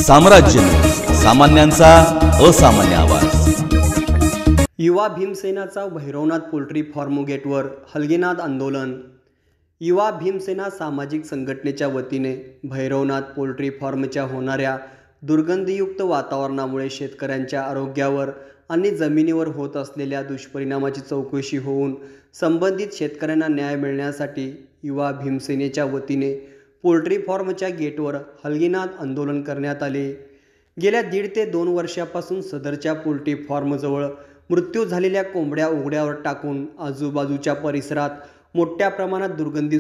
साम्राज्य न्यूज, सामान्यांचा असामान्य आवाज। युवा भीमसेनाचा भैरवनाथ पोल्ट्री फार्म गेटवर हलगीनाथ आंदोलन। युवा भीमसेना सामाजिक संघटनेच्या वतीने भैरवनाथ पोल्ट्री फार्मच्या होणाऱ्या दुर्गंधीयुक्त वातावरणामुळे शेतकऱ्यांच्या आरोग्यावर आणि जमिनीवर होत असलेल्या दुष्परिणामाची चौकशी होऊन संबंधित शेतकऱ्यांना न्याय मिळण्यासाठी युवा भीमसेनेच्या वतीने पोल्ट्री फार्मच्या गेटवर हलगीनाथ आंदोलन करण्यात आले। गेल्या 1.5 ते 2 वर्षापासून सदरच्या पोल्ट्री फार्मजवळ मृत्यू झालेल्या कोंबड्या उघड्यावर टाकून आजूबाजूच्या परिसरात मोठ्या प्रमाणात दुर्गंधी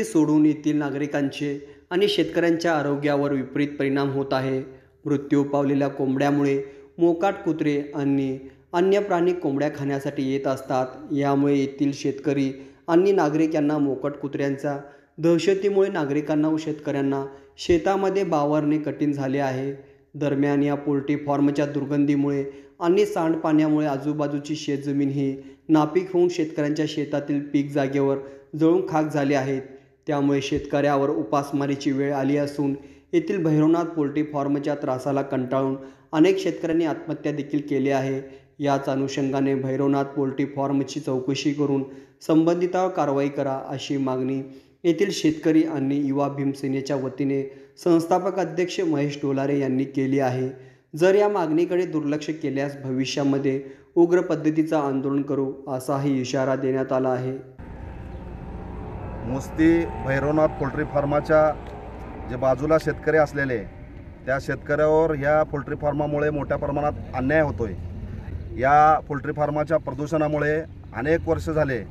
सोडून येथील नागरिकांचे आणि शेतकऱ्यांच्या आरोग्यावर विपरीत परिणाम होत आहे। मृत्यू पावलेल्या कोंबड्यामुळे मोकाट कुत्रे आणि अन्य प्राणी कोंबड्या खाण्यासाठी येत असतात। यामुळे येथील शेतकरी आणि नागरिक यांना मोकाट कुत्र्यांचा दहशतीमुळे नागरिकांना व शेतकऱ्यांना शेतामध्ये वावरणे कठीण झाले आहे। दरम्यान या पोल्ट्री फार्मच्या दुर्गंधीमुळे आणि सांडपाण्यामुळे आजूबाजूची शेतजमीन ही नापीक होऊन शेतकऱ्यांच्या शेतातील पीक जागेवर जळून खाक झाले आहेत। त्यामुळे शेतकऱ्यावर उपासमारीची वेळ आली असून येथील भैरवनाथ पोल्ट्री फार्मच्या त्रासाला कंटाळून अनेक शेतकऱ्यांनी आत्महत्या देखील केली आहे। याच अनुषंगाने भैरवनाथ पोल्ट्री फार्मची चौकशी करून संबंधितांवर कारवाई करा अशी मागणी येथील शेतकरी आणि युवा भीमसेनेच्या वतीने संस्थापक अध्यक्ष महेश डोलारे यांनी केली आहे। जर या मागणीकडे दुर्लक्ष केल्यास भविष्यामध्ये उग्र पद्धतीचा आंदोलन करू असाही इशारा देण्यात आला आहे। मुस्ती भैरवनाथ पोल्ट्री फार्माच्या जे बाजूला शेतकरी असलेले त्या शेतकऱ्यावर या पोल्ट्री फार्मामुळे मोठ्या प्रमाणात अन्याय होतोय। या पोल्ट्री फार्माच्या प्रदूषणामुळे अनेक वर्ष झाले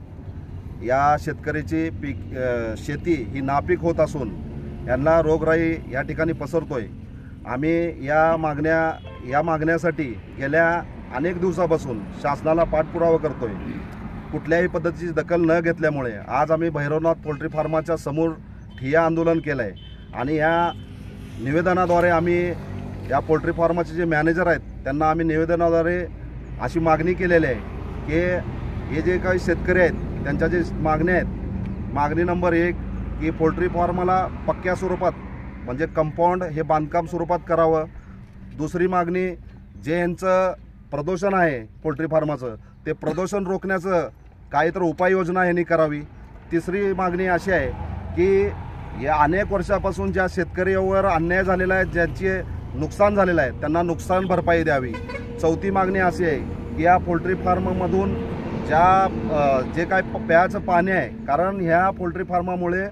या शेतकऱ्याची शेती ही नापीक होत असून यांना रोगराई या ठिकाणी पसरतोय। आम्ही या मागण्यासाठी गेल्या अनेक दिवसापासून शासनाला पाठपुरावा करतोय। कुठल्याही पद्धतीची दखल न घेतल्यामुळे आज आम्ही भैरवनाथ पोल्ट्री फार्माच्या समोर ठिय्या आंदोलन केलं आहे आणि या निवेदनाद्वारे आम्ही या पोल्ट्री फार्माचे जे मॅनेजर आहेत त्यांना आम्ही निवेदनाद्वारे अशी मागणी केलेली आहे की हे जे काही शेतकरी आहेत त्यांच्या जे मागण्या आहेत, मागणी नंबर 1 की पोल्ट्री फार्माला पक्क्या स्वरूपात म्हणजे कंपाऊंड हे बांधकाम स्वरूपात करावं। दुसरी मागणी जे यांचं प्रदूषण आहे पोल्ट्री फार्माचं ते प्रदूषण रोखण्याचं काहीतरी उपाययोजना यांनी करावी। तिसरी मागणी अशी आहे की या अनेक वर्षापासून ज्या शेतकऱ्यावर अन्याय झालेला आहे, ज्यांचे नुकसान झालेलं आहे त्यांना नुकसान भरपाई द्यावी। चौथी मागणी अशी आहे की या पोल्ट्री फार्ममधून जे काय प्यायचं पाणी आहे, कारण ह्या पोल्ट्री फार्मामुळे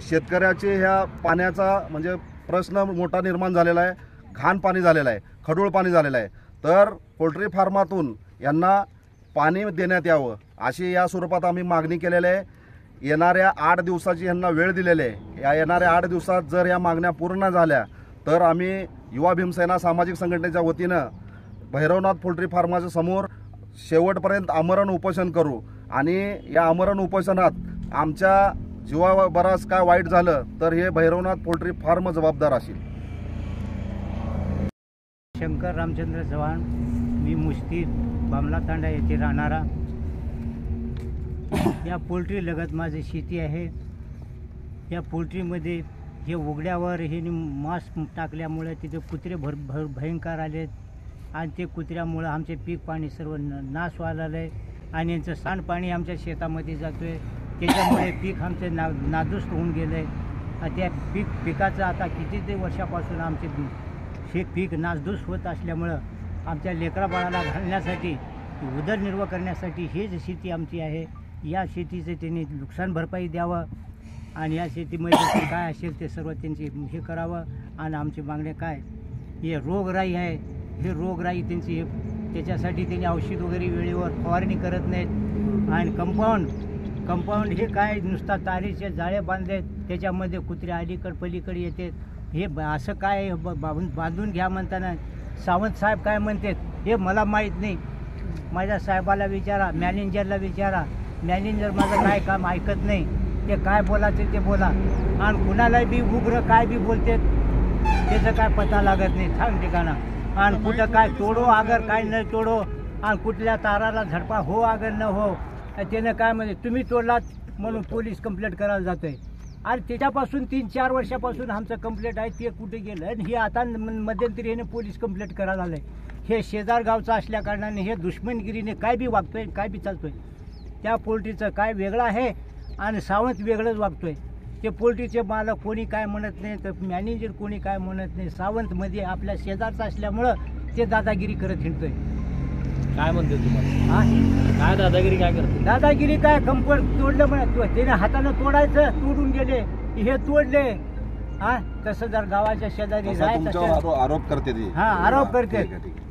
शेतकऱ्याचे ह्या पाण्याचा म्हणजे प्रश्न मोठा निर्माण झालेला आहे। घाण पाणी झालेलं आहे, खडूळ पाणी झालेलं आहे। तर पोल्ट्री फार्मातून यांना पाणी देण्यात यावं अशी या स्वरूपात आम्ही मागणी केलेली आहे। येणाऱ्या 8 दिवसाची यांना वेळ दिलेली आहे। या येणाऱ्या 8 दिवसात जर या मागण्या पूर्ण झाल्या तर आम्ही युवा भीमसेना सामाजिक संघटनेच्या वतीनं भैरवनाथ पोल्ट्री फार्माच्या समोर शेवटपर्यंत आमरण उपोषण करू आणि या आमरण उपोषणात आमच्या जीवावर बराच काय वाईट झालं तर हे भैरवनाथ पोल्ट्री फार्म जबाबदार असेल। शंकर रामचंद्र चव्हाण, मी मुस्ती बामलातांडा येथे राहणारा। या पोल्ट्री लगत माझी शेती आहे। या पोल्ट्रीमध्ये हे उघड्यावर हे मांस टाकल्यामुळे तिथे कुत्रे भयंकर आलेत आणि ते कुत्र्यामुळं आमचे पीक पाणी सर्व नाश व्हायला आहे आणि यांचं सांडपाणी आमच्या शेतामध्ये जातो आहे। त्याच्यामुळे पीक आमचे नादुरुस्त होऊन गेलं आहे। त्या पिकाचं आता किती ते वर्षापासून आमचे हे पीक नासधूस होत असल्यामुळं आमच्या लेकराबाळाला घालण्यासाठी उदरनिर्वाह करण्यासाठी ही जी शेती आमची आहे या शेतीचे त्यांनी नुकसान भरपाई द्यावं आणि या शेतीमध्ये काय असेल ते सर्व त्यांची हे करावं। आणि आमची मागणी काय, हे रोगराई आहे, हे रोगराई त्यांची त्याच्यासाठी त्यांनी औषध वगैरे वेळेवर फवारणी करत नाहीत। आणि कंपाऊंड हे काय नुसता तारीचे जाळे बांधलेत, त्याच्यामध्ये कुत्रे अलीकड पलीकडे येतात। हे असं काय बांधून घ्या म्हणताना सावंत साहेब काय म्हणतात हे मला माहीत नाही। माझ्या साहेबाला विचारा, मॅनेजरला विचारा, मॅनेजर माझं काय काम ऐकत नाही। ते काय बोलायचं ते बोला आणि कुणालाही बी उग्र काय बी बोलतात त्याचं काय पता लागत नाही ठाम ठिकाणा। आणि कुठं काय तोडो अगर काय न तोडो आणि कुठल्या ताराला झडपा हो अगर न हो त्यानं काय म्हणजे तुम्ही तोडलात म्हणून पोलीस कंप्लेंट करायला जातोय। आणि त्याच्यापासून 3-4 वर्षापासून आमचं कंप्लेंट आहे ते कुठे गेलं आणि हे आता मध्यंतरी याने पोलीस कंप्लेंट करायला आलंय. हे शेजार गावचं असल्या कारणाने हे दुश्मनगिरीने काय बी वागतोय काय बी चालतोय. त्या पोल्ट्रीचं काय वेगळं आहे आणि सावंत वेगळंच वागतोय. ते पोल्ट्रीचे मालक कोणी काय म्हणत नाही तर मॅनेजर कोणी काय म्हणत नाही. सावंतमध्ये आपल्या शेजारचं असल्यामुळं ते दादागिरी करत हिंडतोय. काय म्हणते तुम्हाला? हा काय दादागिरी काय करते? दादागिरी काय कंपड तोडलं म्हणत त्याने हातानं तोडायचं तोडून गेले हे तोडले. हा तसं जर गावाच्या शेजारी तसा राहत तुमच्यावर असेल आरोप करते ती. हा आरोप करते. ठीक आहे, ठीक आहे.